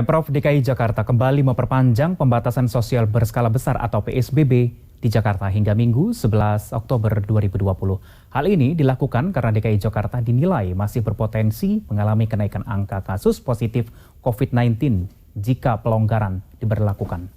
Pemprov DKI Jakarta kembali memperpanjang pembatasan sosial berskala besar atau PSBB di Jakarta hingga Minggu 11 Oktober 2020. Hal ini dilakukan karena DKI Jakarta dinilai masih berpotensi mengalami kenaikan angka kasus positif COVID-19 jika pelonggaran diberlakukan.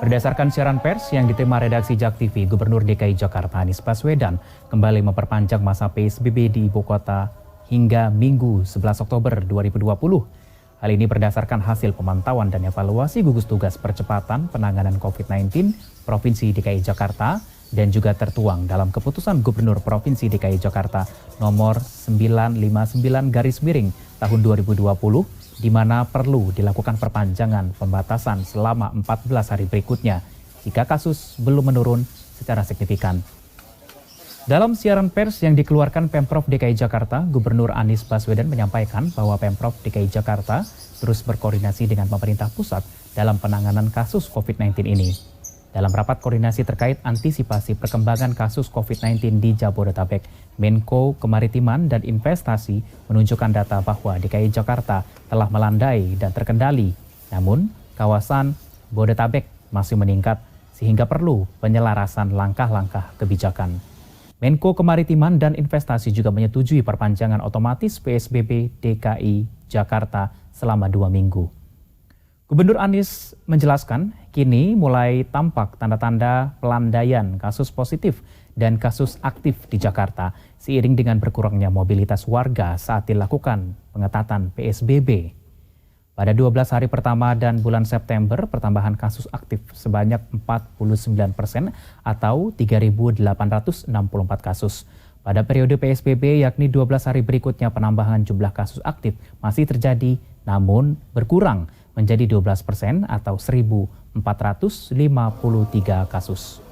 Berdasarkan siaran pers yang diterima redaksi JAK TV, Gubernur DKI Jakarta Anies Baswedan kembali memperpanjang masa PSBB di ibu kota hingga Minggu 11 Oktober 2020. Hal ini berdasarkan hasil pemantauan dan evaluasi gugus tugas percepatan penanganan COVID-19 Provinsi DKI Jakarta dan juga tertuang dalam keputusan Gubernur Provinsi DKI Jakarta nomor 959/2020 di mana perlu dilakukan perpanjangan pembatasan selama 14 hari berikutnya jika kasus belum menurun secara signifikan. Dalam siaran pers yang dikeluarkan Pemprov DKI Jakarta, Gubernur Anies Baswedan menyampaikan bahwa Pemprov DKI Jakarta terus berkoordinasi dengan pemerintah pusat dalam penanganan kasus COVID-19 ini. Dalam rapat koordinasi terkait antisipasi perkembangan kasus COVID-19 di Jabodetabek, Menko Kemaritiman dan Investasi menunjukkan data bahwa DKI Jakarta telah melandai dan terkendali. Namun, kawasan Bodetabek masih meningkat sehingga perlu penyelarasan langkah-langkah kebijakan. Menko Kemaritiman dan Investasi juga menyetujui perpanjangan otomatis PSBB DKI Jakarta selama 2 minggu. Gubernur Anies menjelaskan, kini mulai tampak tanda-tanda pelandaian kasus positif dan kasus aktif di Jakarta seiring dengan berkurangnya mobilitas warga saat dilakukan pengetatan PSBB. Pada 12 hari pertama dan bulan September, pertambahan kasus aktif sebanyak 49% atau 3.864 kasus. Pada periode PSBB yakni 12 hari berikutnya penambahan jumlah kasus aktif masih terjadi namun berkurang menjadi 12% atau 1.453 kasus.